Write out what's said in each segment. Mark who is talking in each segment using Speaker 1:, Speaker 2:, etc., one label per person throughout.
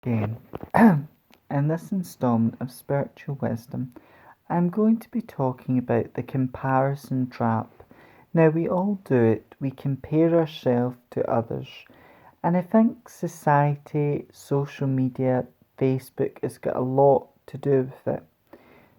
Speaker 1: Again. In this installment of Spiritual Wisdom, I'm going to be talking about the comparison trap. Now, we all do it, we compare ourselves to others, and I think society, social media, Facebook has got a lot to do with it.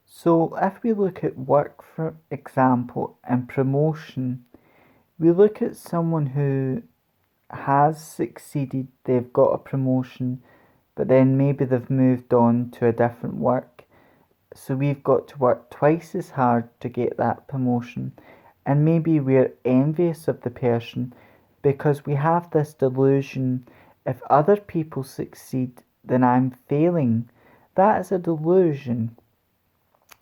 Speaker 1: So, if we look at work, for example, and promotion, we look at someone who has succeeded, they've got a promotion, but then maybe they've moved on to a different work. So we've got to work twice as hard to get that promotion. And maybe we're envious of the person because we have this delusion if other people succeed, then I'm failing. That is a delusion.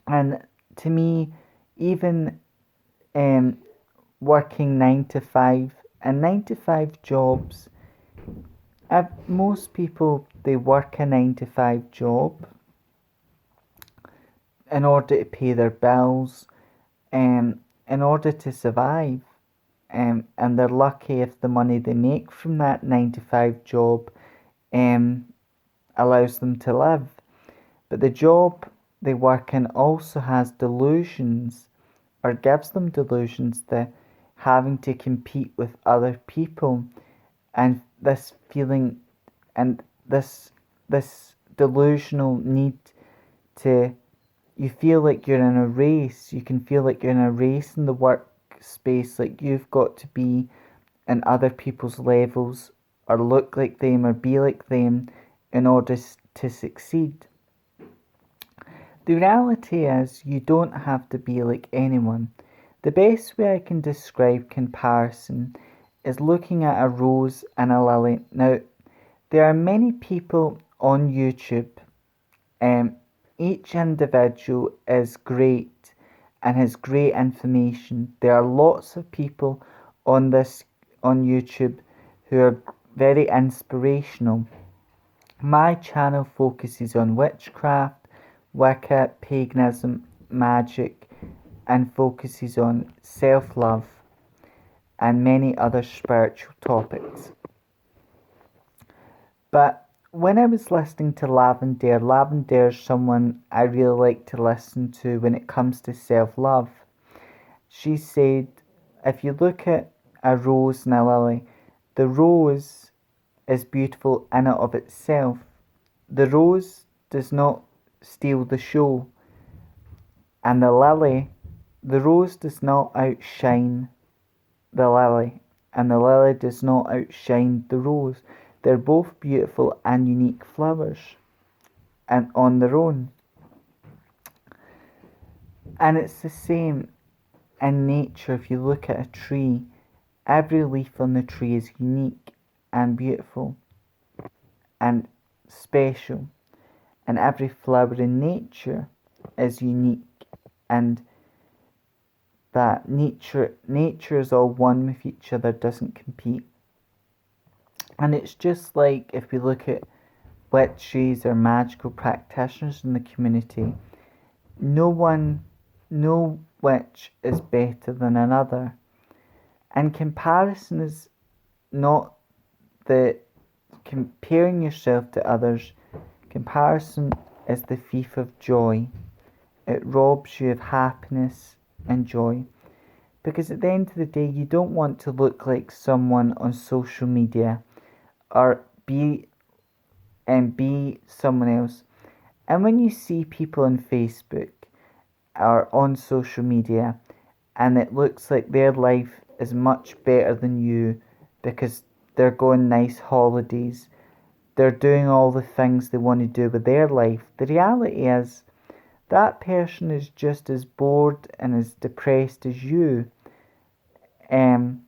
Speaker 1: And to me, even um, working 9 to 5 and 9 to 5 jobs, most people they work a 9 to 5 job in order to pay their bills, in order to survive, and they're lucky if the money they make from that 9 to 5 job um, allows them to live. But the job they work in also has delusions, or gives them delusions, that having to compete with other people, and this feeling, and this delusional need to, you feel like you're in a race. You can feel like you're in a race in the workspace, like you've got to be in other people's levels, or look like them, or be like them in order to succeed. The reality is, you don't have to be like anyone. The best way I can describe comparison is looking at a rose and a lily. Now, there are many people on YouTube. Um, each individual is great and has great information. There are lots of people on YouTube who are very inspirational. My channel focuses on witchcraft, Wicca, paganism, magic, and focuses on self-love and many other spiritual topics. But when I was listening to Lavender is someone I really like to listen to when it comes to self-love. She said, if you look at a rose and a lily, the rose is beautiful in and of itself. The rose does not steal the show, and the rose does not outshine the lily, and the lily does not outshine the rose. They're both beautiful and unique flowers, and on their own. And it's the same in nature. If you look at a tree, every leaf on the tree is unique and beautiful and special, and every flower in nature is unique, and that nature is all one with each other, doesn't compete. And it's just like if we look at witches or magical practitioners in the community, no witch is better than another. And comparison is not the comparing yourself to others. Comparison is the thief of joy. It robs you of happiness and joy. Because at the end of the day, you don't want to look like someone on social media, or be someone else. And when you see people on Facebook or on social media, and it looks like their life is much better than you because they're going nice holidays, they're doing all the things they want to do with their life, the reality is that person is just as bored and as depressed as you. Um,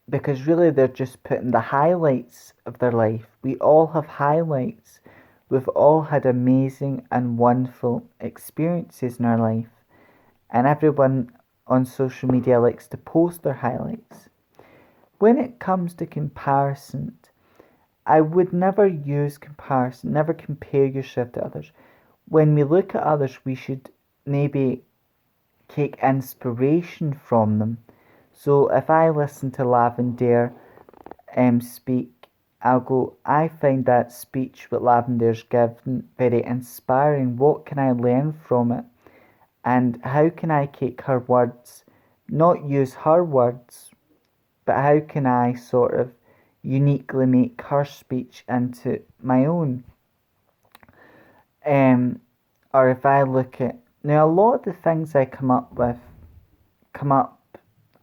Speaker 1: because really they're just putting the highlights of their life. We all have highlights. We've all had amazing and wonderful experiences in our life, and everyone on social media likes to post their highlights. When it comes to comparison, I would never use comparison, never compare yourself to others. When we look at others, we should maybe take inspiration from them. So if I listen to Lavender speak, I'll go, I find that speech what Lavender's given very inspiring. What can I learn from it? And how can I take her words, not use her words, but how can I sort of uniquely make her speech into my own? Or if I look at, now a lot of the things I come up,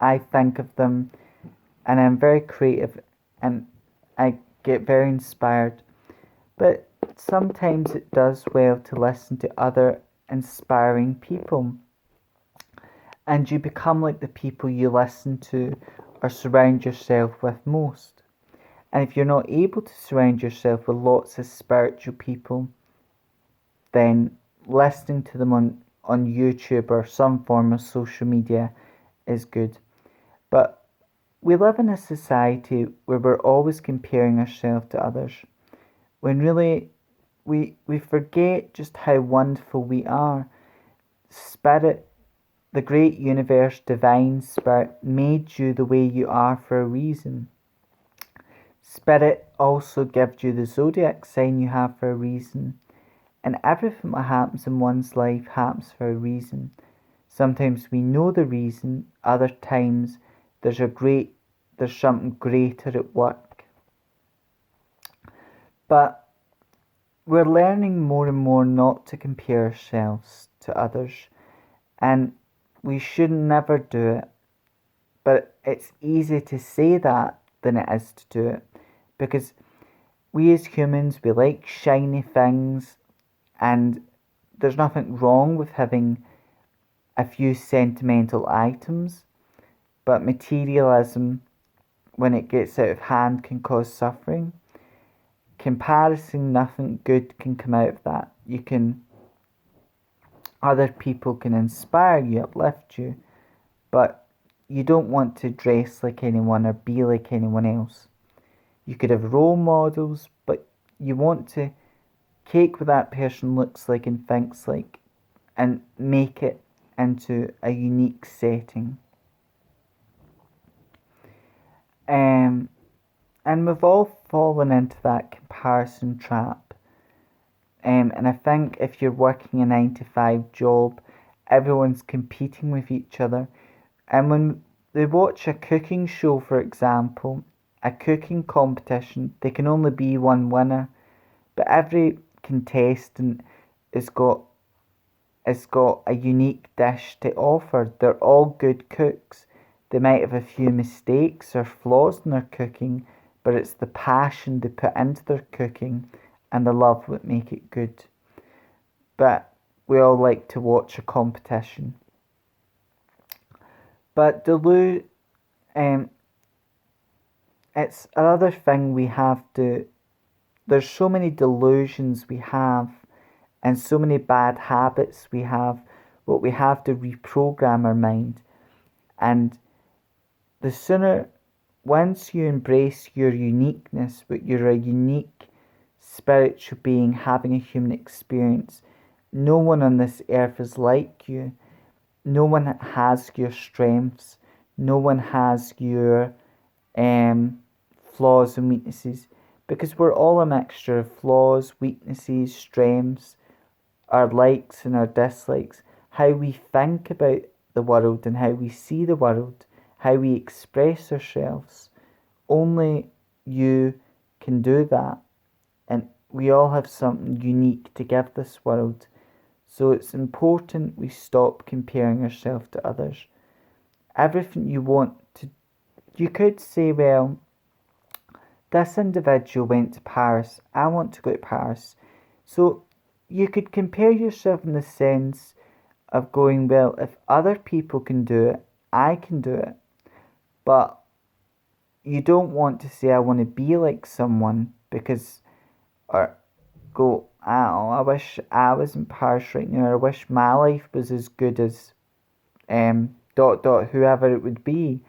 Speaker 1: I think of them, and I'm very creative, and I get very inspired. But sometimes it does well to listen to other inspiring people, and you become like the people you listen to or surround yourself with most. And if you're not able to surround yourself with lots of spiritual people, then listening to them on YouTube or some form of social media is good. But we live in a society where we're always comparing ourselves to others, when really we forget just how wonderful we are. Spirit, the great universe, divine spirit, made you the way you are for a reason. Spirit also gives you the zodiac sign you have for a reason. And everything that happens in one's life happens for a reason. Sometimes we know the reason, other times there's something greater at work. But we're learning more and more not to compare ourselves to others, and we should never do it. But it's easier to say that than it is to do it, because we as humans, we like shiny things, and there's nothing wrong with having a few sentimental items, but materialism, when it gets out of hand, can cause suffering. Comparison, nothing good can come out of that. Other people can inspire you, uplift you, but you don't want to dress like anyone or be like anyone else. You could have role models, but you want to take what that person looks like and thinks like and make it into a unique setting. And we've all fallen into that comparison trap. And I think if you're working a 9 to 5 job, everyone's competing with each other. And when they watch a cooking show, for example, a cooking competition, there can only be one winner, but every contestant has got a unique dish to offer. They're all good cooks. They might have a few mistakes or flaws in their cooking, but it's the passion they put into their cooking and the love that make it good. But we all like to watch a competition. But it's another thing we have to. There's so many delusions we have, and so many bad habits we have. What we have to reprogram our mind, and the sooner, once you embrace your uniqueness, but you're a unique spiritual being having a human experience. No one on this earth is like you. No one has your strengths. No one has your flaws and weaknesses, because we're all a mixture of flaws, weaknesses, strengths, our likes and our dislikes, how we think about the world and how we see the world, how we express ourselves. Only you can do that, and we all have something unique to give this world. So it's important we stop comparing ourselves to others. Everything you want to, you could say, well, this individual went to Paris, I want to go to Paris. So you could compare yourself in the sense of going, well, if other people can do it, I can do it. But you don't want to say, I want to be like someone, because, or go, oh, I wish I was in Paris right now, or I wish my life was as good as whoever it would be.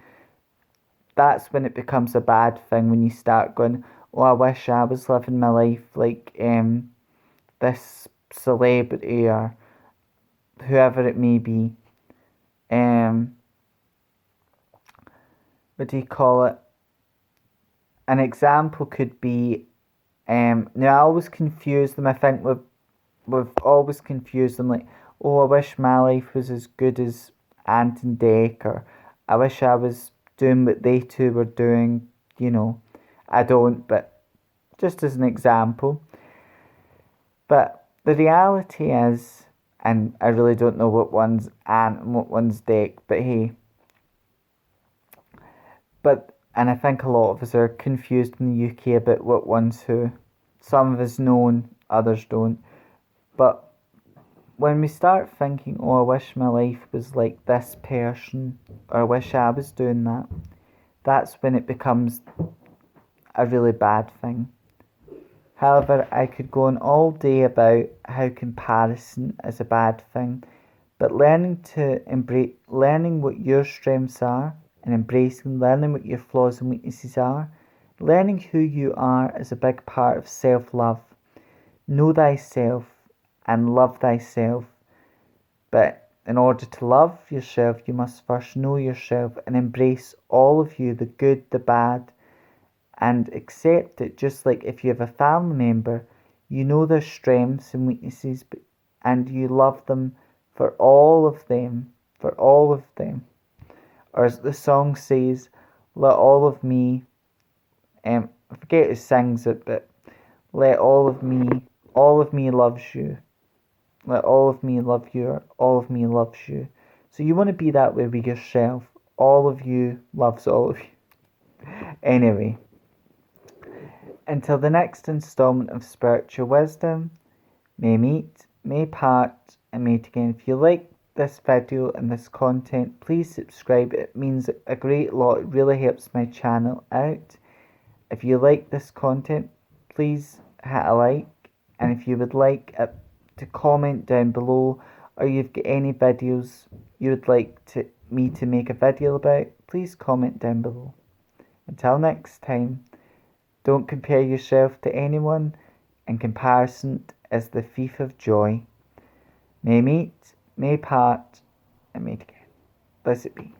Speaker 1: That's when it becomes a bad thing, when you start going, oh, I wish I was living my life like this celebrity or whoever it may be. What do you call it? an example could be, now I always confuse them. I think we've always confused them, like, oh, I wish my life was as good as Ant and Dec, or I wish I was doing what they two were doing. You know, I don't, but just as an example. But the reality is, and I really don't know what one's Ant and what one's Dec, but hey. And I think a lot of us are confused in the UK about what one's who. Some of us know, others don't. But when we start thinking, oh, I wish my life was like this person, or I wish I was doing that, that's when it becomes a really bad thing. However, I could go on all day about how comparison is a bad thing, but learning what your strengths are and learning what your flaws and weaknesses are, learning who you are is a big part of self-love. Know thyself and love thyself. But in order to love yourself, you must first know yourself and embrace all of you, the good, the bad, and accept it. Just like if you have a family member, you know their strengths and weaknesses, and you love them for all of them, for all of them. Or as the song says, let all of me, I forget who sings it, but let all of me loves you. Let all of me love you, or all of me loves you. So you want to be that way with yourself. All of you loves all of you. Anyway, until the next installment of Spiritual Wisdom, may meet, may part, and meet again. If you like this video and this content, please subscribe. It means a great lot. It really helps my channel out. If you like this content, please hit a like. And if you would like to comment down below, or you've got any videos you would like me to make a video about, please comment down below. Until next time, don't compare yourself to anyone, and comparison is the thief of joy. May meet, may part, and meet again. Blessed be.